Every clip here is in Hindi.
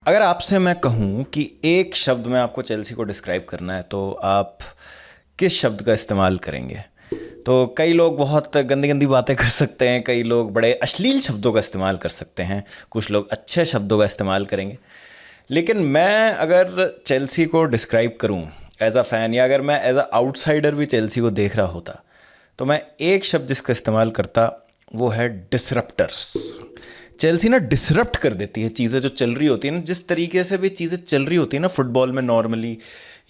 अगर आपसे मैं कहूँ कि एक शब्द में आपको चेल्सी को डिस्क्राइब करना है तो आप किस शब्द का इस्तेमाल करेंगे? तो कई लोग बहुत गंदी गंदी बातें कर सकते हैं, कई लोग बड़े अश्लील शब्दों का इस्तेमाल कर सकते हैं, कुछ लोग अच्छे शब्दों का इस्तेमाल करेंगे। लेकिन मैं अगर चेल्सी को डिस्क्राइब करूँ एज अ फ़ैन, या अगर मैं एज अ आउटसाइडर भी चेल्सी को देख रहा होता, तो मैं एक शब्द जिसका इस्तेमाल करता वो है डिसरप्टर्स। चेल्सी ना डिसरप्ट कर देती है चीज़ें जो चल रही होती है ना, जिस तरीके से भी चीज़ें चल रही होती है ना फुटबॉल में नॉर्मली,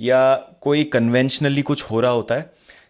या कोई कन्वेंशनली कुछ हो रहा होता है,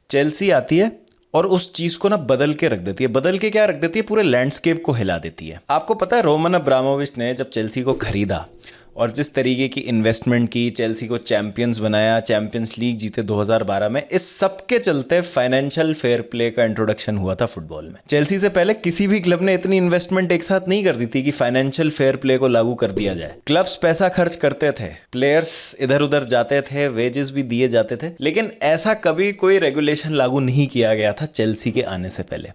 चेल्सी आती है और उस चीज़ को ना बदल के रख देती है। बदल के क्या रख देती है? पूरे लैंडस्केप को हिला देती है। आपको पता है रोमन अब्रामोविच ने जब चेल्सी को खरीदा और जिस तरीके की इन्वेस्टमेंट की, चेल्सी को चैंपियंस बनाया, चैंपियंस लीग जीते 2012 में, इस सब के चलते फाइनेंशियल फेयर प्ले का इंट्रोडक्शन हुआ था फुटबॉल में। चेल्सी से पहले किसी भी क्लब ने इतनी इन्वेस्टमेंट एक साथ नहीं कर दी थी कि फाइनेंशियल फेयर प्ले को लागू कर दिया जाए। क्लब्स पैसा खर्च करते थे, प्लेयर्स इधर उधर जाते थे, वेजेस भी दिए जाते थे, लेकिन ऐसा कभी कोई रेगुलेशन लागू नहीं किया गया था चेल्सी के आने से पहले।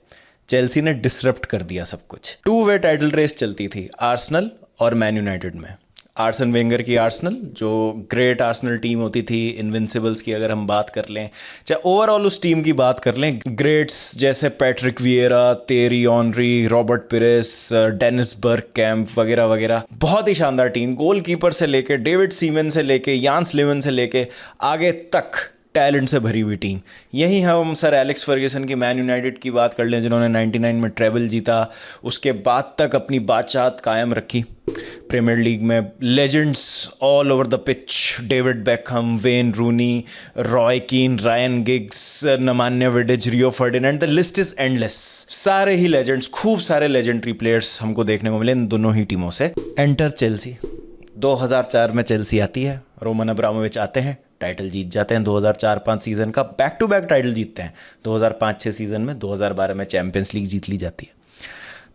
चेल्सी ने डिसरप्ट कर दिया सब कुछ। टू वे टाइटल रेस चलती थी आर्सेनल और मैन यूनाइटेड में। आर्सन वेंगर की आर्सेनल, जो ग्रेट आर्सेनल टीम होती थी, इनविंसिबल्स की अगर हम बात कर लें, चाहे ओवरऑल उस टीम की बात कर लें, ग्रेट्स जैसे पैट्रिक विएरा, तेरी ऑनरी, रॉबर्ट पिरेस, डेनिस बर्गकैम्प वगैरह वगैरह, बहुत ही शानदार टीम। गोलकीपर से लेके डेविड सीमन से लेके यान्स लिवन से लेके आगे तक टैलेंट से भरी हुई टीम। यही हम सर एलेक्स फर्ग्यूसन की मैन यूनाइटेड की बात कर लें, जिन्होंने 99 में ट्रेबल जीता, उसके बाद तक अपनी बादशाहत कायम रखी प्रीमियर लीग में। Legends all over the pitch, David Beckham, Wayne Rooney, Roy Keane, Ryan Giggs, Nemanja Vidic, Rio Ferdinand, the list is endless. सारे ही लेजेंड्स, खूब सारे लेजेंडरी प्लेयर्स हमको देखने को मिले इन दोनों ही टीमों से। Enter Chelsea. 2004 में चेल्सी आती है, रोमन अब्रामोविच आते हैं, टाइटल जीत जाते हैं। 2004-05 सीज़न का बैक टू बैक टाइटल जीतते हैं। 2005-06 सीज़न में, 2012 में चैंपियंस लीग जीत ली जाती है।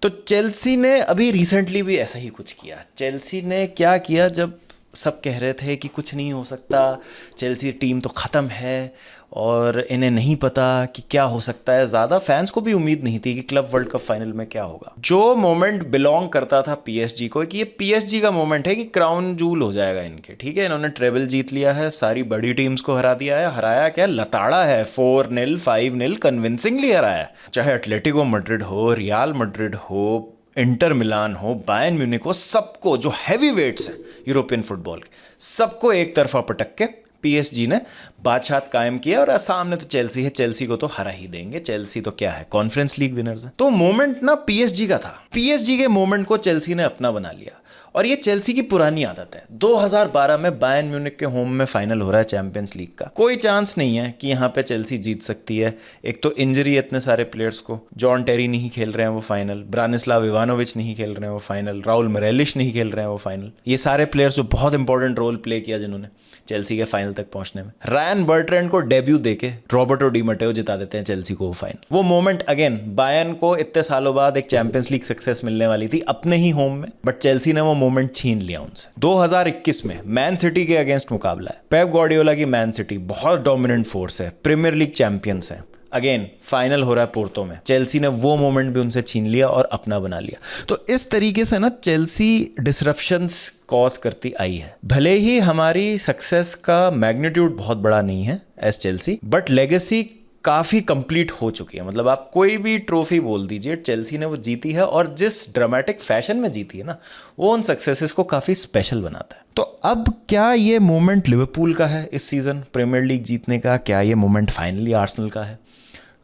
तो चेल्सी ने अभी रिसेंटली भी ऐसा ही कुछ किया। चेल्सी ने क्या किया, जब सब कह रहे थे कि कुछ नहीं हो सकता, चेल्सी टीम तो ख़त्म है और इन्हें नहीं पता कि क्या हो सकता है, ज़्यादा फैंस को भी उम्मीद नहीं थी कि क्लब वर्ल्ड कप फाइनल में क्या होगा। जो मोमेंट बिलोंग करता था पीएसजी को, कि ये पीएसजी का मोमेंट है कि क्राउन जूल हो जाएगा इनके, ठीक है, इन्होंने ट्रेबल जीत लिया है, सारी बड़ी टीम्स को हरा दिया है। हराया क्या, लताड़ा है, 4-0 5-0 कन्विंसिंगली हराया है। चाहे एटलेटिको मैड्रिड हो, रियल मैड्रिड हो, इंटर मिलान हो, बायर्न म्यूनिख हो, सबको, जो हैवी वेट्स हैं यूरोपियन फुटबॉल के, सबको एक तरफा पटक के पीएसजी ने बादशाहत कायम किया। और सामने तो चेल्सी है, चेल्सी को तो हरा ही देंगे। चेल्सी तो क्या है, कॉन्फ्रेंस लीग विनर्स है। तो मोमेंट ना पीएसजी का था, पीएसजी के मोमेंट को चेल्सी ने अपना बना लिया। और ये चेल्सी की पुरानी आदत है। 2012 में बायर्न म्यूनिख के होम में फाइनल हो रहा है चैंपियंस लीग का, कोई चांस नहीं है कि यहाँ पे चेल्सी जीत सकती है। एक तो इंजरी है इतने सारे प्लेयर्स को, जॉन टेरी नहीं खेल रहे हैं वो फाइनल, ब्रानिस्लाव इवानोविच नहीं खेल रहे हैं वो फाइनल, राउल मरेलिश नहीं खेल रहे हैं वो फाइनल। ये सारे प्लेयर्स जो बहुत इंपॉर्टेंट रोल प्ले किया जिन्होंने चेल्सी के फाइनल तक पहुंचने में। रायन बर्ट्रैंड को डेब्यू देके रॉबर्टो डी मटेओ जिता देते हैं चेल्सी को वो फाइनल। वो मोमेंट अगेन, बायर्न को इतने सालों बाद एक चैंपियंस लीग सक्सेस मिलने वाली थी अपने ही होम में, बट चेल्सी ने वो मोमेंट छीन लिया उनसे। 2021 में मैन सिटी के अगेंस्ट मुकाबला है, पेप गार्डियोला की मैन सिटी बहुत डोमिनेंट फोर्स है, प्रीमियर लीग चैंपियंस है, अगेन फाइनल हो रहा है पोर्तो में, चेल्सी ने वो मोमेंट भी उनसे छीन लिया और अपना बना लिया। तो इस तरीके से ना चेल्सी डिसरप्शंस कॉज करती आई है। भले ही हमारी सक्सेस का मैग्नीट्यूड बहुत बड़ा नहीं है एज चेल्सी, बट लेगेसी काफ़ी कंप्लीट हो चुकी है। मतलब आप कोई भी ट्रॉफी बोल दीजिए, चेल्सी ने वो जीती है, और जिस ड्रामेटिक फैशन में जीती है ना, वो उन सक्सेसेस को काफ़ी स्पेशल बनाता है। तो अब क्या ये मोमेंट लिवरपूल का है इस सीज़न प्रीमियर लीग जीतने का? क्या ये मोमेंट फाइनली आर्सेनल का है?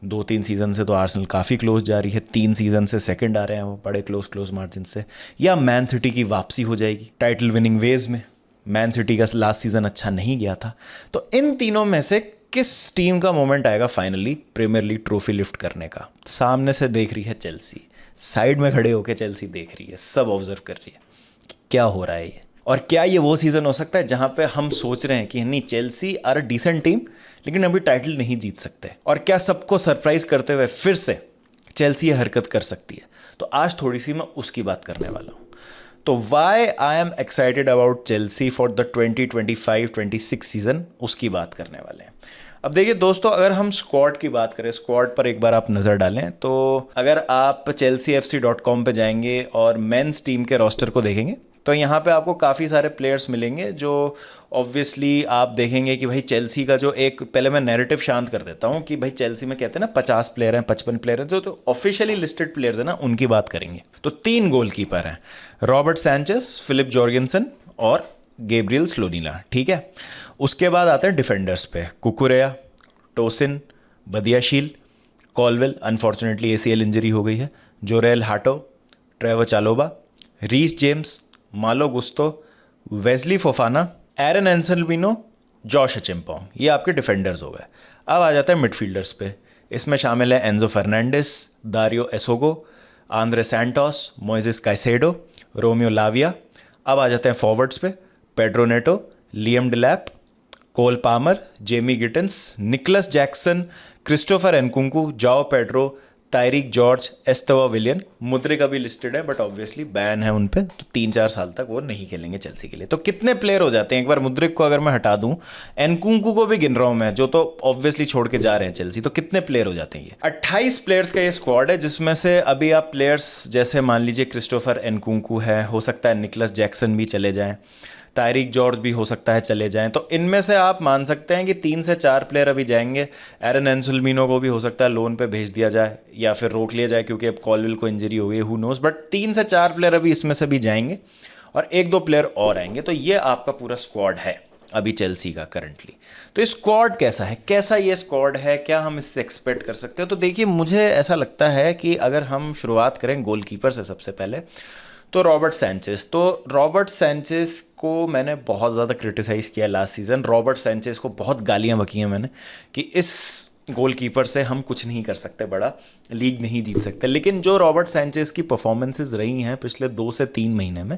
2-3 सीज़न से तो आर्सेनल काफ़ी क्लोज जा रही है, 3 सीज़न से सेकंड आ रहे हैं वो बड़े क्लोज मार्जिन से। या मैन सिटी की वापसी हो जाएगी टाइटल विनिंग वेज में? मैन सिटी का लास्ट सीज़न अच्छा नहीं गया था। तो इन तीनों में से किस टीम का मोमेंट आएगा finally Premier League trophy lift करने का? सामने से देख रही है चेल्सी, साइड में खड़े होकर चेल्सी देख रही है, सब ऑब्जर्व कर रही है कि क्या हो रहा है ये। और क्या ये वो सीज़न हो सकता है जहाँ पे हम सोच रहे हैं कि नहीं, Chelsea are a decent team लेकिन अभी टाइटल नहीं जीत सकते, और क्या सबको सरप्राइज करते हुए फिर से चेल्सी ये हरकत कर सकती है? तो आज थोड़ी सी मैं उसकी बात करने वाला हूँ। तो why I am excited about Chelsea for the 2025-26 season, उसकी बात करने वाले हैं। अब देखिए दोस्तों, अगर हम स्क्वाड की बात करें, स्क्वाड पर एक बार आप नज़र डालें, तो अगर आप chelseafc.com पे जाएंगे और मेंस टीम के रोस्टर को देखेंगे तो यहाँ पे आपको काफ़ी सारे प्लेयर्स मिलेंगे जो ऑब्वियसली आप देखेंगे कि भाई चेल्सी का जो एक, पहले मैं नैरेटिव शांत कर देता हूँ कि भाई चेल्सी में कहते हैं ना 50 प्लेयर हैं, 55 प्लेयर हैं, तो ऑफिशियली लिस्टेड प्लेयर्स हैं ना, उनकी बात करेंगे। तो 3 गोलकीपर हैं, रॉबर्ट सैंचेस, फिलिप जॉर्गेनसन और गैब्रियल स्लोनिला, ठीक है। उसके बाद आते हैं डिफेंडर्स पे, Cucurella, Tosin, Badiashile, Colwill, unfortunately ACL injury हो गई है, जोरेल हाटो, ट्रेवर चालोबा, रीस जेम्स, मालो गुस्तो, वेस्ली फोफाना, एरन एंसेल्विनो, जॉश अचिम्पोंग, ये आपके डिफेंडर्स हो गए। अब आ जाता है मिडफील्डर्स पे, इसमें शामिल है Enzo Fernandez, Dario Essugo, Andrey Santos, Moises Caicedo, Romeo Lavia. अब आ जाते हैं फॉरवर्ड्स पे, Pedro Neto, Liam Delap, Cole Palmer, Jamie Gittens, Nicolas Jackson, Christopher Nkunku, Joao Pedro, ताइरिक George, एस्तवा विलियन। Mudryk अभी लिस्टेड है बट ऑब्वियसली बैन है उन पे, तो 3-4 साल तक वो नहीं खेलेंगे चेल्सी के लिए। तो कितने प्लेयर हो जाते हैं, एक बार मुद्रिक को अगर मैं हटा दूं, एनकुंकू को भी गिन रहा हूं मैं, जो तो ऑब्वियसली छोड़ के जा रहे हैं चेल्सी, तो कितने प्लेयर हो जाते हैं ये? 28 प्लेयर्स का ये स्क्वाड है, जिसमें से अभी आप प्लेयर्स जैसे मान लीजिए क्रिस्टोफर एनकुंकू है, हो सकता है निकलस जैक्सन भी चले जाएं, तारिक जॉर्ज भी हो सकता है चले जाएं, तो इनमें से आप मान सकते हैं कि 3 से 4 प्लेयर अभी जाएंगे। एरन एंसेल्विनो को भी हो सकता है लोन पे भेज दिया जाए या फिर रोक लिया जाए क्योंकि अब कॉलविल को इंजरी हो गई, हु नोज, बट 3 से 4 प्लेयर अभी इसमें से भी जाएंगे और 1-2 प्लेयर और आएंगे। तो ये आपका पूरा स्क्वाड है अभी चेल्सी का करंटली। तो ये स्क्वाड कैसा है, कैसा ये स्क्वाड है, क्या हम इससे एक्सपेक्ट कर सकते हैं? तो देखिए, मुझे ऐसा लगता है कि अगर हम शुरुआत करें गोलकीपर से सबसे पहले, तो रॉबर्ट सैंचेस को मैंने बहुत ज़्यादा क्रिटिसाइज़ किया लास्ट सीज़न। रॉबर्ट सैंचेस को बहुत गालियाँ बकी हैं मैंने कि इस गोलकीपर से हम कुछ नहीं कर सकते बड़ा, लीग नहीं जीत सकते। लेकिन जो रॉबर्ट सैंचेस की परफॉर्मेंसेस रही हैं पिछले 2 से 3 महीने में,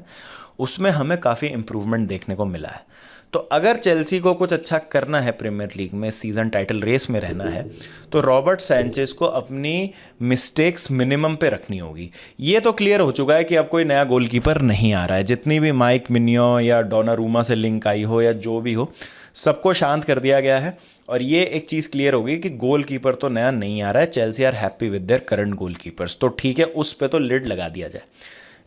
उसमें हमें काफ़ी इम्प्रूवमेंट देखने को मिला है। तो अगर चेल्सी को कुछ अच्छा करना है प्रीमियर लीग में, सीज़न टाइटल रेस में रहना है, तो रॉबर्ट सैंचेस को अपनी मिस्टेक्स मिनिमम पे रखनी होगी। ये तो क्लियर हो चुका है कि अब कोई नया गोलकीपर नहीं आ रहा है, जितनी भी माइक मिन्यो या डोनारूमा से लिंक आई हो या जो भी हो, सबको शांत कर दिया गया है। और ये एक चीज़ क्लियर होगी कि गोलकीपर तो नया नहीं आ रहा है, Chelsea are happy with their current goalkeepers, तो ठीक है, उस पर तो लिड लगा दिया जाए।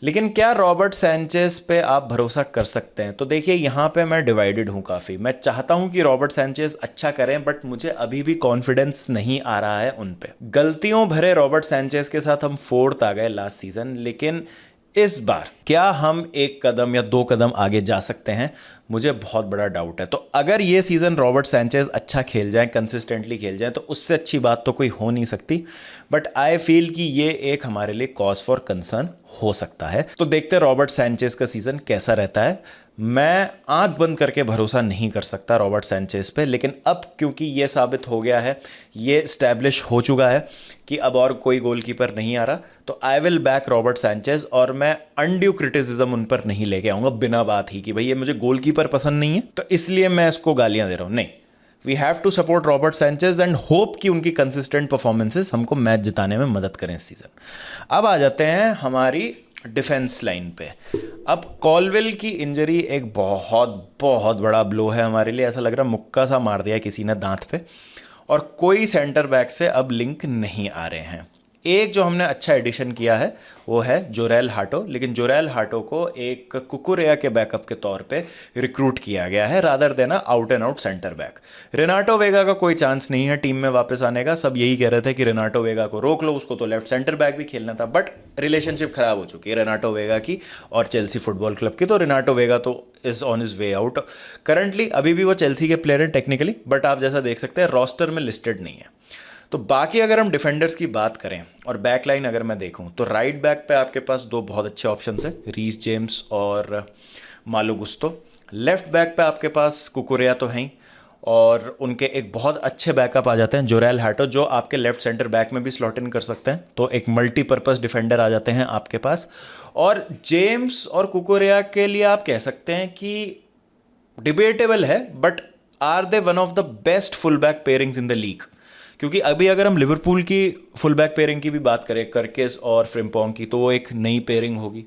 लेकिन क्या रॉबर्ट सैंचेस पे आप भरोसा कर सकते हैं? तो देखिए, यहाँ पे मैं डिवाइडेड हूँ काफ़ी। मैं चाहता हूँ कि रॉबर्ट सैंचेस अच्छा करें, बट मुझे अभी भी कॉन्फिडेंस नहीं आ रहा है उन पे। गलतियों भरे रॉबर्ट सैंचेस के साथ हम 4th आ गए लास्ट सीज़न, लेकिन इस बार क्या हम 1 कदम या 2 कदम आगे जा सकते हैं? मुझे बहुत बड़ा डाउट है। तो अगर ये सीज़न रॉबर्ट सैंचेस अच्छा खेल जाए, कंसिस्टेंटली खेल जाए, तो उससे अच्छी बात तो कोई हो नहीं सकती। बट आई फील कि ये एक हमारे लिए कॉज फॉर कंसर्न हो सकता है। तो देखते हैं रॉबर्ट सैंचेस का सीज़न कैसा रहता है। मैं आंख बंद करके भरोसा नहीं कर सकता रॉबर्ट सैंचेस पे, लेकिन अब क्योंकि ये साबित हो गया है, ये इस्टेब्लिश हो चुका है कि अब और कोई गोलकीपर नहीं आ रहा, तो I will back Robert Sanchez. और मैं अनड्यू क्रिटिसिज्म उन पर नहीं लेके आऊँगा बिना बात ही कि भाई ये मुझे गोलकीपर पसंद नहीं है तो इसलिए मैं इसको गालियाँ दे रहा हूँ। नहीं, we have to support Robert Sanchez and hope कि उनकी कंसिस्टेंट परफॉर्मेंसेस हमको मैच जिताने में मदद करें इस सीज़न। अब आ जाते हैं हमारी डिफेंस लाइन पे। अब कॉलवेल की इंजरी एक बहुत बहुत बड़ा ब्लो है हमारे लिए। ऐसा लग रहा है मुक्का सा मार दिया किसी ने दांत पे, और कोई सेंटर बैक से अब लिंक नहीं आ रहे हैं। एक जो हमने अच्छा एडिशन किया है वो है जोरेल हाटो, लेकिन जोरेल हाटो को एक कुकुरेया के बैकअप के तौर पे रिक्रूट किया गया है rather than out and out centre back. Renato Veiga का कोई चांस नहीं है टीम में वापस आने का। सब यही कह रहे थे कि रेनाटो वेगा को रोक लो, उसको तो लेफ्ट सेंटर बैक भी खेलना था, बट रिलेशनशिप खराब हो चुकी है रेनाटो वेगा की और चेल्सी फुटबॉल क्लब की, तो रेनाटो वेगा तो is on is way out currently. अभी भी वो चेल्सी के प्लेयर हैं टेक्निकली, बट आप जैसा देख सकते हैं रॉस्टर में लिस्टेड नहीं है। तो बाकी अगर हम डिफेंडर्स की बात करें और बैक लाइन अगर मैं देखूं, तो राइट बैक पे आपके पास 2 बहुत अच्छे ऑप्शंस हैं, रीस जेम्स और मालो गुस्तो। लेफ्ट बैक पे आपके पास कुकुरेया तो हैं, और उनके एक बहुत अच्छे बैकअप आ जाते हैं जोरेल हाटो, जो आपके लेफ्ट सेंटर बैक में भी स्लॉट इन कर सकते हैं। तो एक मल्टीपर्पज़ डिफेंडर आ जाते हैं आपके पास। और जेम्स और कुकुरेया के लिए आप कह सकते हैं कि डिबेटेबल है, but are they one of the best full back pairings in the league? क्योंकि अभी अगर हम लिवरपूल की फुल बैक पेयरिंग की भी बात करें, करकेस और फ्रिम्पोंग की, तो वो एक नई पेयरिंग होगी।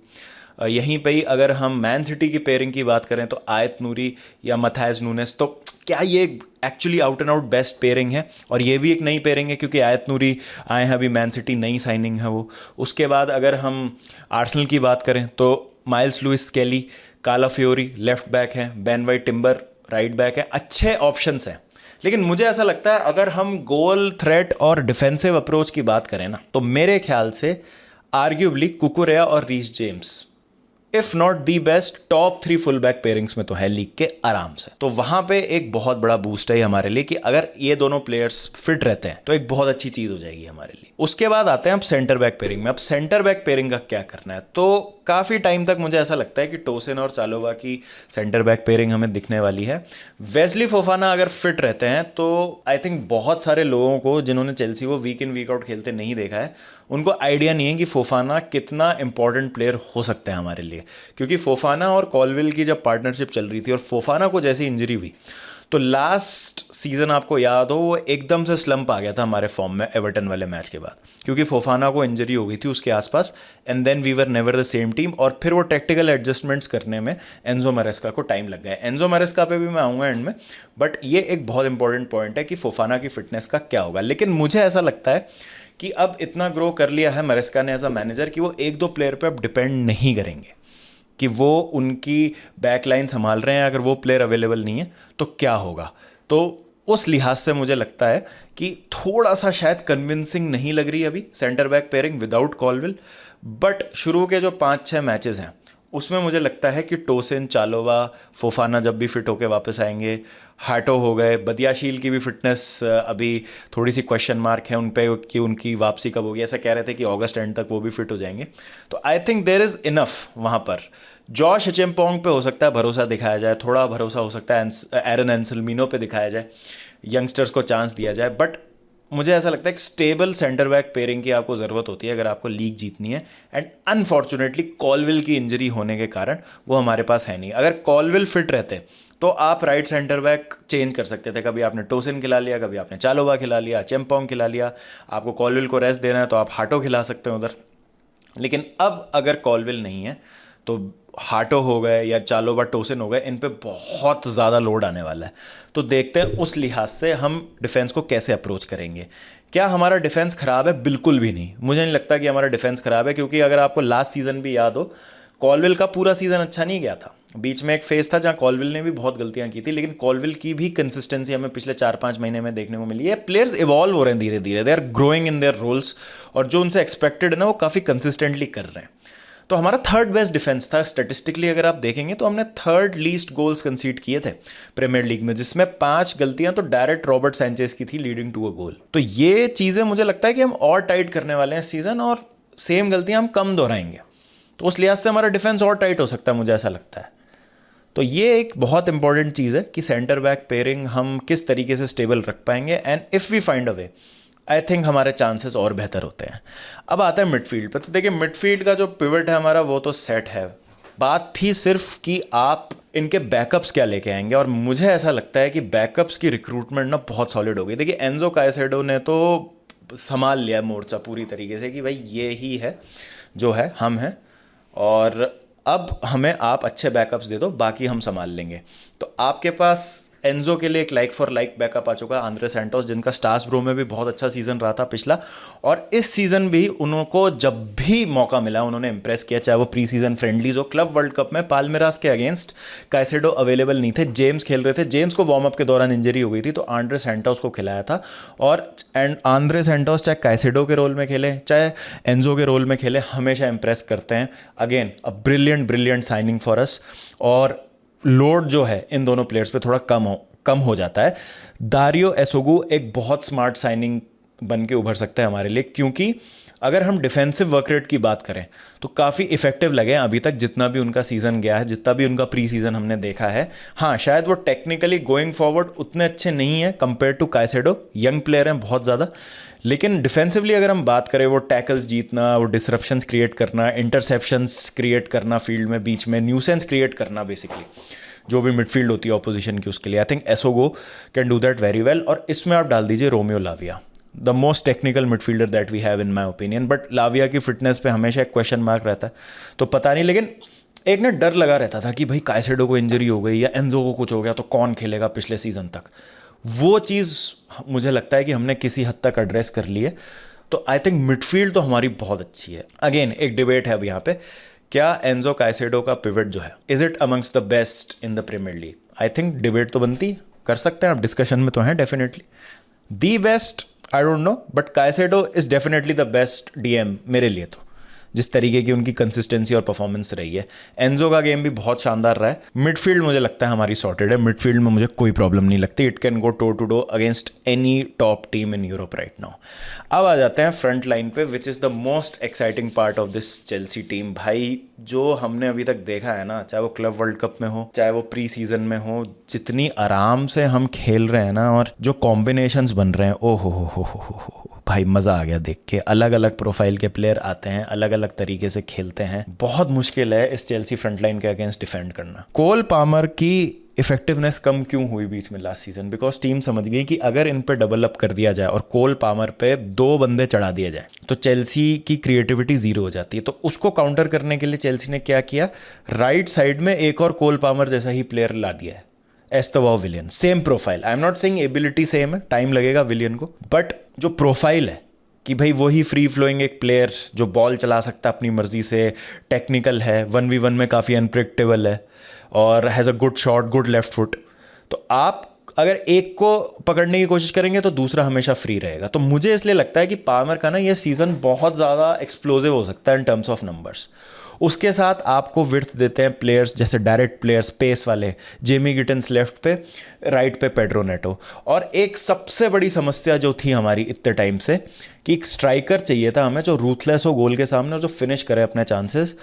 यहीं पे ही अगर हम मैन सिटी की पेयरिंग की बात करें तो आयत नूरी या मथायस नूनेस, तो क्या ये actually out and out best pairing है? और ये भी एक नई पेयरिंग है क्योंकि आयत नूरी आए हैं अभी मैन सिटी, नई साइनिंग है वो। उसके बाद अगर हम आर्सेनल की बात करें तो माइल्स लुइस स्केली, काला फ्योरी लेफ्ट बैक हैं, Ben white timber right back है, अच्छे ऑप्शंस हैं। लेकिन मुझे ऐसा लगता है अगर हम गोल थ्रेट और डिफेंसिव अप्रोच की बात करें ना, तो मेरे ख्याल से आर्ग्यूबली कुकुरेया और Reece James if not the best top 3 full back pairings में तो है लीग के आराम से। तो वहां पे एक बहुत बड़ा बूस्ट है हमारे लिए कि अगर ये दोनों प्लेयर्स फिट रहते हैं तो एक बहुत अच्छी चीज हो जाएगी हमारे लिए। उसके बाद आते हैं अब सेंटर बैक पेयरिंग में। अब सेंटर बैक पेयरिंग का क्या करना है, तो काफ़ी टाइम तक मुझे ऐसा लगता है कि टोसिन और चालोवा की सेंटर बैक पेयरिंग हमें दिखने वाली है। वेस्ली फोफाना अगर फिट रहते हैं तो आई थिंक बहुत सारे लोगों को जिन्होंने चेल्सी को वीक इन वीक आउट खेलते नहीं देखा है, उनको आइडिया नहीं है कि फोफाना कितना इंपॉर्टेंट प्लेयर हो सकता है हमारे लिए। क्योंकि फोफाना और कॉलविल की जब पार्टनरशिप चल रही थी और फोफाना को जैसी इंजरी हुई तो लास्ट सीजन आपको याद हो वो एकदम से स्लंप आ गया था हमारे फॉर्म में एवर्टन वाले मैच के बाद, क्योंकि फोफाना को इंजरी हो गई थी उसके आसपास and then we were never the same team. और फिर वो टेक्टिकल एडजस्टमेंट्स करने में एंजो मैरेस्का को टाइम लग गया। एंजो मैरेस्का पे भी मैं आऊँगा एंड में, बट ये एक बहुत इंपॉर्टेंट पॉइंट है कि फोफाना की फिटनेस का क्या होगा। लेकिन मुझे ऐसा लगता है कि अब इतना ग्रो कर लिया है मैरेस्का ने एज अ मैनेजर कि वो एक दो प्लेयर पर अब डिपेंड नहीं करेंगे कि वो उनकी बैकलाइन संभाल रहे हैं, अगर वो प्लेयर अवेलेबल नहीं है तो क्या होगा। तो उस लिहाज से मुझे लगता है कि थोड़ा सा शायद कन्विंसिंग नहीं लग रही अभी centre back pairing without कॉलविल, but शुरू के जो 5-6 मैचेस हैं उसमें मुझे लगता है कि टोसिन, चालोवा, फोफाना जब भी फिट होके वापस आएंगे, हाटो हो गए, बदियाशील की भी फिटनेस अभी थोड़ी सी क्वेश्चन मार्क है उन पे कि उनकी वापसी कब होगी। ऐसा कह रहे थे कि अगस्त एंड तक वो भी फिट हो जाएंगे। तो I think there is enough वहाँ पर। जॉश एचेम्पोंग पे हो सकता है भरोसा दिखाया जाए, थोड़ा भरोसा हो सकता है एरन एंसेल्मिनो पे दिखाया जाए, यंगस्टर्स को चांस दिया जाए, बट मुझे ऐसा लगता है कि स्टेबल सेंटर बैक पेयरिंग की आपको ज़रूरत होती है अगर आपको लीग जीतनी है। एंड अनफॉर्चुनेटली कॉलविल की इंजरी होने के कारण वो हमारे पास है नहीं। अगर कॉलविल फिट रहते तो आप राइट सेंटर बैक चेंज कर सकते थे। कभी आपने टोसिन खिला लिया, कभी आपने चालोवा खिला लिया, चेम्पोंग खिला लिया। आपको कॉलविल को रेस्ट देना है तो आप हाटो खिला सकते हैं उधर। लेकिन अब अगर कॉलविल नहीं है तो हाटो हो गए या चालोवा, टोसिन हो गए, इन पे बहुत ज़्यादा लोड आने वाला है। तो देखते हैं उस लिहाज से हम डिफेंस को कैसे अप्रोच करेंगे। क्या हमारा डिफेंस ख़राब है? बिल्कुल भी नहीं। मुझे नहीं लगता कि हमारा डिफेंस ख़राब है, क्योंकि अगर आपको लास्ट सीज़न भी याद हो, कॉलविल का पूरा सीज़न अच्छा नहीं गया था। बीच में एक फेज था जहाँ कॉलविल ने भी बहुत गलतियां की थी, लेकिन कॉलविल की भी कंसिस्टेंसी हमें पिछले 4-5 महीने में देखने को मिली है। प्लेयर्स इवॉल्व हो रहे हैं धीरे धीरे, they are growing in their roles, और जो उनसे एक्सपेक्टेड है ना वो काफ़ी कंसिस्टेंटली कर रहे हैं। तो हमारा थर्ड बेस्ट डिफेंस था स्टैटिस्टिकली। अगर आप देखेंगे तो हमने थर्ड लीस्ट गोल्स कंसीड किए थे प्रीमियर लीग में, जिसमें 5 गलतियां तो डायरेक्ट रॉबर्ट सैंचेज की थी लीडिंग टू अ गोल। तो ये चीज़ें मुझे लगता है कि हम और टाइट करने वाले हैं इस सीज़न, और सेम गलतियां हम कम दोहराएंगे। तो उस लिहाज से हमारा डिफेंस और टाइट हो सकता है, मुझे ऐसा लगता है। तो ये एक बहुत इंपॉर्टेंट चीज़ है कि सेंटर बैक पेयरिंग हम किस तरीके से स्टेबल रख पाएंगे, and if we find a way I think हमारे चांसेस और बेहतर होते हैं। अब आता है मिडफील्ड पे। तो देखिए मिडफील्ड का जो पिवट है हमारा वो तो सेट है। बात थी सिर्फ कि आप इनके बैकअप्स क्या लेके आएंगे, और मुझे ऐसा लगता है कि बैकअप्स की रिक्रूटमेंट ना बहुत सॉलिड हो गई। देखिए एंजो कायसेडो ने तो संभाल लिया मोर्चा पूरी तरीके से कि भाई ये ही है जो है, हम हैं, और अब हमें आप अच्छे बैकअप्स दे दो, बाकी हम संभाल लेंगे। तो आपके पास एंजो के लिए एक लाइक फॉर लाइक बैकअप आ चुका है, आंद्रे सैंटोस, जिनका स्टार्स ब्रो में भी बहुत अच्छा सीजन रहा था पिछला, और इस सीजन भी उनको जब भी मौका मिला उन्होंने इंप्रेस किया, चाहे वो प्री सीजन फ्रेंडलीज हो। क्लब वर्ल्ड कप में पाल्मेरास के अगेंस्ट काइसेडो अवेलेबल नहीं थे, जेम्स खेल रहे थे, जेम्स को वार्म अप के दौरान इंजरी हो गई थी, तो आंद्रे सैंटोस को खिलाया था। और आंद्रे सैंटोस चाहे काइसेडो के रोल में खेले चाहे एंजो के रोल में खेले, हमेशा इंप्रेस करते हैं। Again a brilliant signing for us, और लोड जो है इन दोनों प्लेयर्स पे थोड़ा कम हो जाता है। दारियो एसोगू एक बहुत स्मार्ट साइनिंग बन के उभर सकता है हमारे लिए, क्योंकि अगर हम डिफेंसिव वर्क रेट की बात करें तो काफ़ी इफेक्टिव लगे हैं अभी तक, जितना भी उनका सीज़न गया है, जितना भी उनका प्री सीज़न हमने देखा है। हाँ, शायद वो टेक्निकली गोइंग फॉरवर्ड उतने अच्छे नहीं हैं compare to Caicedo, young player हैं बहुत ज़्यादा, लेकिन डिफेंसिवली अगर हम बात करें, वो टैकल्स जीतना, वो डिसरप्शंस क्रिएट करना, इंटरसेप्शंस क्रिएट करना फील्ड में, बीच में न्यूसेंस क्रिएट करना, बेसिकली जो भी मिडफील्ड होती है ऑपोजिशन की, उसके लिए I think Essugo can do that very well. और इसमें आप डाल दीजिए Romeo Lavia, the most technical midfielder that we have in my opinion. But Lavia की फिटनेस पे हमेशा एक क्वेश्चन मार्क रहता है, तो पता नहीं। लेकिन एक ना डर लगा रहता था कि भाई काइसेडो को इंजरी हो गई या एंजो को कुछ हो गया तो कौन खेलेगा पिछले सीजन तक। वो चीज़ मुझे लगता है कि हमने किसी हद तक एड्रेस कर ली है। तो आई थिंक मिडफील्ड तो हमारी बहुत अच्छी है। अगेन एक डिबेट है अब यहाँ पे क्या एंजो काइसेडो का पिवट जो है, is it amongst the best in the Premier League? I think debate तो बनती है, कर सकते हैं आप, डिस्कशन में तो हैं definitely. The best I don't know, but Caicedo is definitely the best DM मेरे लिए, तो जिस तरीके की उनकी कंसिस्टेंसी और परफॉर्मेंस रही है। एंजो का गेम भी बहुत शानदार रहा है। मिडफील्ड मुझे लगता है हमारी सॉर्टेड है, मिडफील्ड में मुझे कोई प्रॉब्लम नहीं लगती। It can go toe to toe against any top team in Europe right now. अब आ जाते हैं फ्रंट लाइन पे, which is the most exciting part of this Chelsea team. भाई जो हमने अभी तक देखा है ना, चाहे वो क्लब वर्ल्ड कप में हो, चाहे वो प्री सीजन में हो, जितनी आराम से हम खेल रहे हैं ना, और जो कॉम्बिनेशंस बन रहे हैं, ओ हो भाई मज़ा आ गया देख के। अलग अलग प्रोफाइल के प्लेयर आते हैं, अलग अलग तरीके से खेलते हैं। बहुत मुश्किल है इस चेल्सी फ्रंटलाइन के अगेंस्ट डिफेंड करना। कोल पामर की इफेक्टिवनेस कम क्यों हुई बीच में लास्ट सीजन? बिकॉज टीम समझ गई कि अगर इन पे डबल अप कर दिया जाए और कोल पामर पे 2 बंदे चढ़ा दिया जाए तो चेल्सी की क्रिएटिविटी जीरो हो जाती है। तो उसको काउंटर करने के लिए चेल्सी ने क्या किया, राइट साइड में एक और कोल पामर जैसा ही प्लेयर ला दिया है, Estevao Willian. Same profile, I am not saying ability same है, टाइम लगेगा विलियन को, बट जो प्रोफाइल है कि भाई वही फ्री फ्लोइंग एक प्लेयर जो बॉल चला सकता है अपनी मर्जी से, टेक्निकल है, 1v1 में काफ़ी अनप्रेडिक्टेबल है और has a good shot, good left foot. तो आप अगर एक को पकड़ने की कोशिश करेंगे तो दूसरा हमेशा फ्री रहेगा। तो मुझे इसलिए लगता है कि पामर का ना ये सीज़न बहुत ज़्यादा एक्सप्लोजिव हो सकता है इन टर्म्स ऑफ नंबर्स। उसके साथ आपको विड्थ देते हैं प्लेयर्स जैसे डायरेक्ट प्लेयर्स, स्पेस वाले, जेमी गिटन्स लेफ्ट पे, राइट पे पेड्रो नेटो। और एक सबसे बड़ी समस्या जो थी हमारी इतने टाइम से कि एक स्ट्राइकर चाहिए था हमें जो रूथलेस हो गोल के सामने और जो फिनिश करे अपने चांसेस,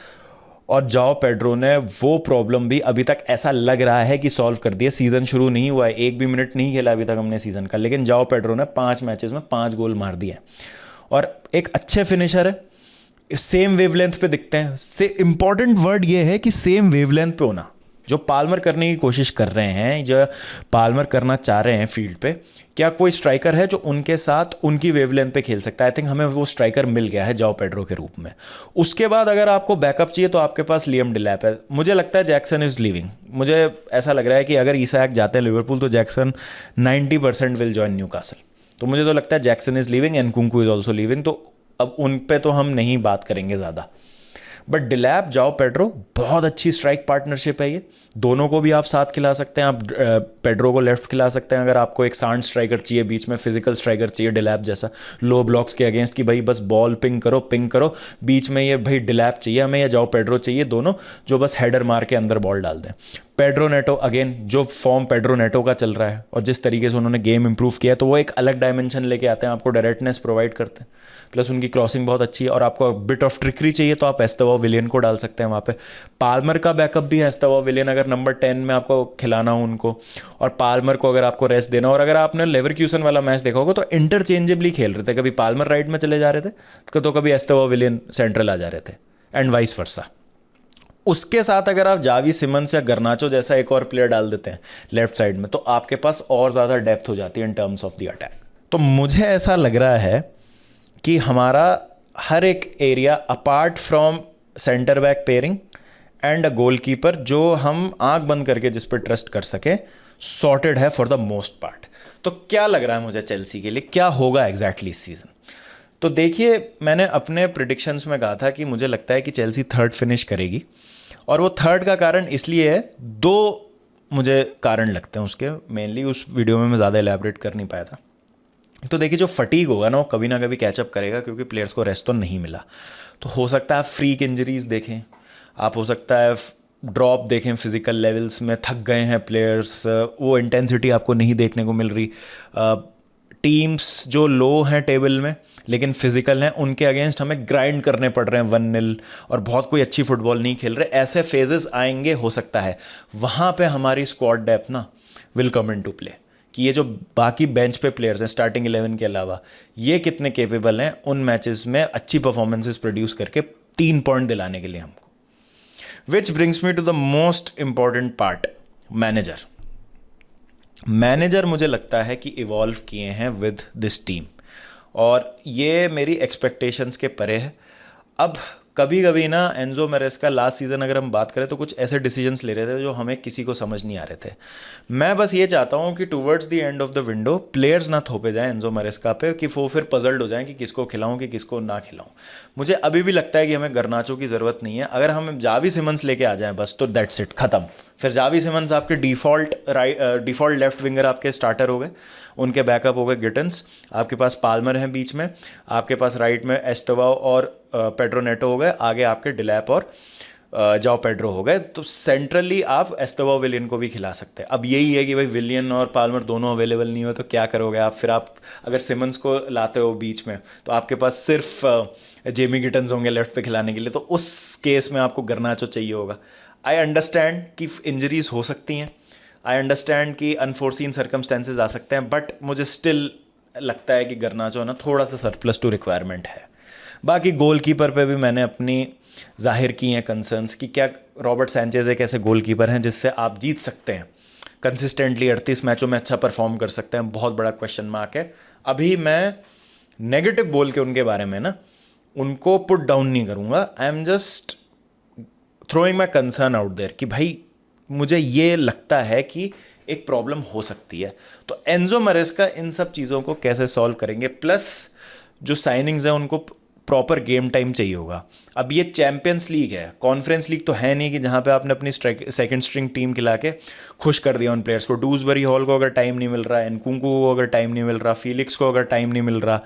और जाओ पेड्रो ने वो प्रॉब्लम भी अभी तक ऐसा लग रहा है कि सॉल्व कर दिया। सीज़न शुरू नहीं हुआ है, 1 भी मिनट नहीं खेला अभी तक हमने सीज़न का, लेकिन जाओ पेड्रो ने 5 मैचेस में 5 गोल मार दिए और एक अच्छे फिनिशर है। सेम वेवलेंथ पे दिखते हैं। से इंपॉर्टेंट वर्ड ये है कि सेम वेवलेंथ पे होना। जो पाल्मर करने की कोशिश कर रहे हैं, जो पाल्मर करना चाह रहे हैं फील्ड पे, क्या कोई स्ट्राइकर है जो उनके साथ उनकी वेवलेंथ पे खेल सकता है? आई थिंक हमें वो स्ट्राइकर मिल गया है जाओ पेड्रो के रूप में। उसके बाद अगर आपको बैकअप चाहिए तो आपके पास लियम डिलैप है। मुझे लगता है जैक्सन इज लीविंग। मुझे ऐसा लग रहा है कि अगर ईसाक जाते हैं लिवरपूल तो जैक्सन 90% विल जॉइन न्यूकासल। तो मुझे तो लगता है जैक्सन इज लीविंग एंड कुंकू इज ऑल्सो लीविंग। तो अब उन पे तो हम नहीं बात करेंगे ज़्यादा, बट डिलैप, जाओ पेड्रो, बहुत अच्छी स्ट्राइक पार्टनरशिप है ये। दोनों को भी आप साथ खिला सकते हैं। आप पेड्रो को लेफ्ट खिला सकते हैं अगर आपको एक सांड स्ट्राइकर चाहिए, बीच में फिजिकल स्ट्राइकर चाहिए डिलैप जैसा, लो ब्लॉक्स के अगेंस्ट कि भाई बस बॉल पिंग करो, बीच में ये भाई डिलैप चाहिए हमें या जाओ पेड्रो चाहिए, दोनों जो बस हेडर मार के अंदर बॉल डाल दें। पेड्रो नेटो, अगेन जो फॉर्म पेड्रो नेटो का चल रहा है और जिस तरीके से उन्होंने गेम इंप्रूव किया तो वो एक अलग डायमेंशन लेके आते हैं, आपको डायरेक्टनेस प्रोवाइड करते हैं, प्लस उनकी क्रॉसिंग बहुत अच्छी है। और आपको बिट ऑफ ट्रिकरी चाहिए तो आप एस्तेवो विलियन को डाल सकते हैं वहाँ पे। पाल्मर का बैकअप भी है एस्तेवो विलियन, अगर नंबर 10 में आपको खिलाना हो उनको, और पाल्मर को अगर आपको रेस्ट देना। और अगर आपने लेवरक्यूसन वाला मैच देखा होगा तो इंटरचेंजेबली खेल रहे थे, कभी पाल्मर राइट में चले जा रहे थे तो कभी एस्तेवो विलियन सेंट्रल आ जा रहे थे, एंड वाइस वर्सा। उसके साथ अगर आप जावी सिमंस या गर्नाचो जैसा एक और प्लेयर डाल देते हैं लेफ्ट साइड में तो आपके पास और ज़्यादा डेप्थ हो जाती है in terms of the attack. तो मुझे ऐसा लग रहा है कि हमारा हर एक area apart from centre back pairing and a goalkeeper जो हम आंख बंद करके जिस पर ट्रस्ट कर सके, सॉर्टेड है फॉर द मोस्ट पार्ट। तो क्या लग रहा है मुझे चेल्सी के लिए क्या होगा एग्जैक्टली इस सीज़न? तो देखिए, मैंने अपने प्रिडिक्शंस में कहा था कि मुझे लगता है कि चेल्सी 3rd फिनिश करेगी, और वो 3rd का कारण इसलिए है, 2 मुझे कारण लगते हैं उसके, मेनली उस वीडियो में मैं ज़्यादा एलैबोरेट कर नहीं पाया था। तो देखिए, जो फटीग होगा ना वो कभी ना कभी कैचअप करेगा क्योंकि प्लेयर्स को रेस्ट तो नहीं मिला। तो हो सकता है आप फ्रीक इंजरीज देखें, आप हो सकता है ड्रॉप देखें फिजिकल लेवल्स में, थक गए हैं प्लेयर्स, वो इंटेंसिटी आपको नहीं देखने को मिल रही। टीम्स जो लो हैं टेबल में लेकिन फिजिकल हैं, उनके अगेंस्ट हमें ग्राइंड करने पड़ रहे हैं 1-0 और बहुत कोई अच्छी फुटबॉल नहीं खेल रहे। ऐसे फेजेस आएंगे, हो सकता है वहाँ पे हमारी स्क्वाड डेप्थ ना will come in to play, कि ये जो बाकी बेंच पे प्लेयर्स हैं स्टार्टिंग 11 के अलावा, ये कितने केपेबल हैं उन मैचेस में अच्छी परफॉर्मेंसेस प्रोड्यूस करके 3 पॉइंट दिलाने के लिए हमको। Which brings me to the most important part, manager मुझे लगता है कि इवॉल्व किए हैं विद दिस टीम, और ये मेरी एक्सपेक्टेशंस के परे है। अब कभी कभी ना एंजो मैरेस्का लास्ट सीज़न अगर हम बात करें तो कुछ ऐसे डिसीजंस ले रहे थे जो हमें किसी को समझ नहीं आ रहे थे। मैं बस ये चाहता हूँ कि towards the end of the window players ना थोपे जाएं एंजो मैरेस्का पे कि वो फिर पजल्ड हो जाएं कि किसको खिलाऊं कि किसको ना खिलाऊं। मुझे अभी भी लगता है कि हमें गर्नाचो की ज़रूरत नहीं है। अगर हम जावी सिमंस लेके आ जाएं बस तो दैट्स इट, ख़त्म। फिर जावी सिमंस आपके डिफ़ॉल्ट लेफ्ट विंगर आपके स्टार्टर हो गए, उनके बैकअप हो गए गिटन्स, आपके पास पाल्मर हैं बीच में, आपके पास राइट में एस्टोवाओ और पेड्रो नेटो हो गए, आगे आपके डिलैप और जाओ पेड्रो हो गए। तो सेंट्रली आप एस्टोवाओ विलियन को भी खिला सकते हैं। अब यही है कि भाई विलियन और पाल्मर दोनों अवेलेबल नहीं हो तो क्या करोगे आप? फिर आप अगर सिमंस को लाते हो बीच में तो आपके पास सिर्फ जेमी गिटन्स होंगे लेफ्ट पे खिलाने के लिए, तो उस केस में आपको गर्नाचो चाहिए होगा। आई अंडरस्टैंड कि इंजरीज हो सकती हैं, आई अंडरस्टैंड कि अनफोर्सिन सर्कमस्टेंसेज आ सकते हैं, बट मुझे स्टिल लगता है कि गर्नाचो ना थोड़ा सा सरप्लस टू रिक्वायरमेंट है। बाकी गोलकीपर पे भी मैंने अपनी जाहिर की हैं कंसर्न्स कि क्या रॉबर्ट सैंचेज एक ऐसे गोलकीपर हैं जिससे आप जीत सकते हैं कंसिस्टेंटली 38 मैचों में अच्छा परफॉर्म कर सकते हैं, बहुत बड़ा क्वेश्चन मार्क है। अभी मैं नेगेटिव बोल के उनके बारे में ना उनको पुट डाउन नहीं करूँगा, I am just throwing my concern out there कि भाई मुझे ये लगता है कि एक प्रॉब्लम हो सकती है। तो एंजो मैरेस्का इन सब चीज़ों को कैसे सॉल्व करेंगे, प्लस जो साइनिंग्स हैं उनको प्रॉपर गेम टाइम चाहिए होगा। अब ये चैंपियंस लीग है, कॉन्फ्रेंस लीग तो है नहीं कि जहाँ पे आपने अपनी सेकंड स्ट्रिंग टीम खिला के खुश कर दिया उन प्लेयर्स को। डूसबरी हॉल को अगर टाइम नहीं मिल रहा, एनकुंकू को अगर टाइम नहीं मिल रहा, फिलिक्स को अगर टाइम नहीं मिल रहा,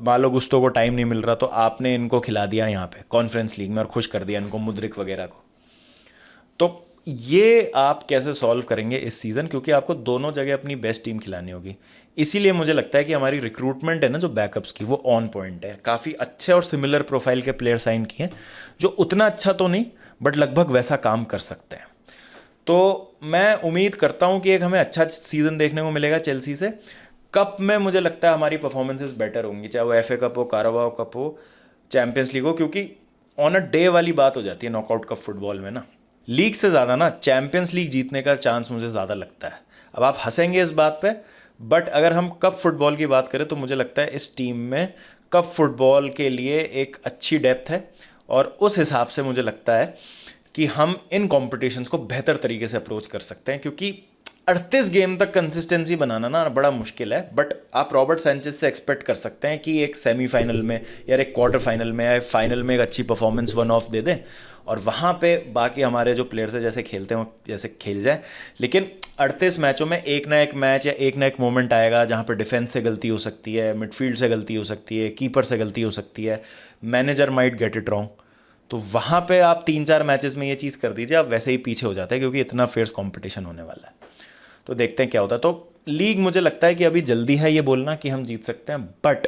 मालो गुस्तो को टाइम नहीं मिल रहा, तो आपने इनको खिला दिया यहाँ पे कॉन्फ्रेंस लीग में और खुश कर दिया इनको, मुद्रिक वगैरह को। तो ये आप कैसे सॉल्व करेंगे इस सीज़न, क्योंकि आपको दोनों जगह अपनी बेस्ट टीम खिलानी होगी। इसीलिए मुझे लगता है कि हमारी रिक्रूटमेंट है ना जो बैकअप्स की, वो ऑन पॉइंट है। काफ़ी अच्छे और सिमिलर प्रोफाइल के प्लेयर साइन किए हैं जो उतना अच्छा तो नहीं बट लगभग वैसा काम कर सकते हैं। तो मैं उम्मीद करता हूँ कि एक हमें अच्छा सीज़न देखने को मिलेगा चेल्सी से। कप में मुझे लगता है हमारी परफॉर्मेंसेस बेटर होंगी, चाहे वो FA कप हो, काराबाओ कप हो, चैंपियंस लीग हो, क्योंकि ऑन अ डे वाली बात हो जाती है नॉकआउट कप फुटबॉल में ना। लीग से ज़्यादा ना चैंपियंस लीग जीतने का चांस मुझे ज़्यादा लगता है। अब आप हंसेंगे इस बात पे, बट अगर हम कप फुटबॉल की बात करें तो मुझे लगता है इस टीम में कप फुटबॉल के लिए एक अच्छी डेप्थ है, और उस हिसाब से मुझे लगता है कि हम इन कॉम्पिटिशन्स को बेहतर तरीके से अप्रोच कर सकते हैं। क्योंकि 38 गेम तक कंसिस्टेंसी बनाना ना बड़ा मुश्किल है, बट आप रॉबर्ट सैंचेज से एक्सपेक्ट कर सकते हैं कि एक सेमीफाइनल में या एक क्वार्टर फाइनल में या फाइनल में एक अच्छी परफॉर्मेंस वन ऑफ दे दें, और वहाँ पे बाकी हमारे जो प्लेयर्स हैं जैसे खेलते हैं जैसे खेल जाए। लेकिन 38 मैचों में एक ना एक मैच या एक ना एक मोमेंट आएगा जहाँ पे डिफेंस से गलती हो सकती है, मिडफील्ड से गलती हो सकती है, कीपर से गलती हो सकती है, manager might get it wrong. तो वहाँ पे आप 3-4 मैचेस में ये चीज़ कर दीजिए, आप वैसे ही पीछे हो जाते हैं, क्योंकि इतना फेयर्स कॉम्पिटिशन होने वाला है। तो देखते हैं क्या होता है। तो लीग मुझे लगता है कि अभी जल्दी है ये बोलना कि हम जीत सकते हैं, but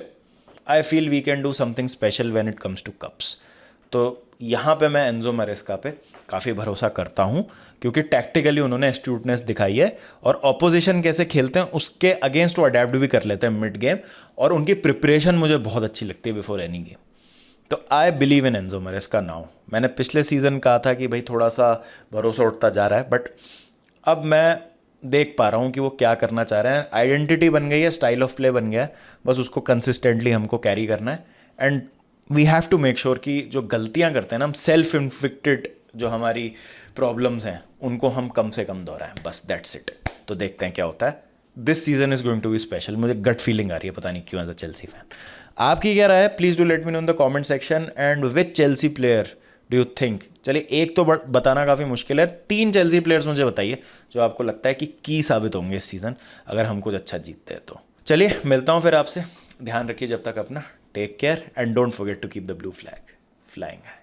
I feel we can do something special when it comes to cups. तो यहाँ पे मैं एंजो मैरेस्का पे काफ़ी भरोसा करता हूँ, क्योंकि टैक्टिकली उन्होंने एस्ट्यूटनेस दिखाई है, और ऑपोजिशन कैसे खेलते हैं उसके अगेंस्ट वो अडेप्ट भी कर लेते हैं मिड गेम, और उनकी प्रिपरेशन मुझे बहुत अच्छी लगती है बिफोर एनी गेम। तो I believe in Enzo Maresca now. मैंने पिछले सीज़न कहा था कि भाई थोड़ा सा भरोसा उठता जा रहा है, बट अब मैं देख पा रहा हूँ कि वो क्या करना चाह रहे हैं। आइडेंटिटी बन गई है, स्टाइल ऑफ प्ले बन गया है, बस उसको कंसिस्टेंटली हमको कैरी करना है। And we have to make sure कि जो गलतियाँ करते हैं ना हम, सेल्फ इन्फिक्टेड जो हमारी प्रॉब्लम्स हैं उनको हम कम से कम दोहराएं, बस दैट्स इट। तो देखते हैं क्या होता है। This season is going to be special. मुझे गट फीलिंग आ रही है, पता नहीं क्यों, एज अ चेल्सी फैन। आपकी क्या राय है? Please do let me know in the comment section. And which Chelsea player do you think, चलिए एक तो बताना काफ़ी मुश्किल है, 3 चेल्सी प्लेयर्स मुझे बताइए जो आपको लगता है कि की साबित होंगे इस सीज़न अगर हम कुछ अच्छा जीतते हैं। तो चलिए मिलता हूँ फिर आपसे। ध्यान रखिए जब तक अपना, take care and don't forget to keep the blue flag flying high.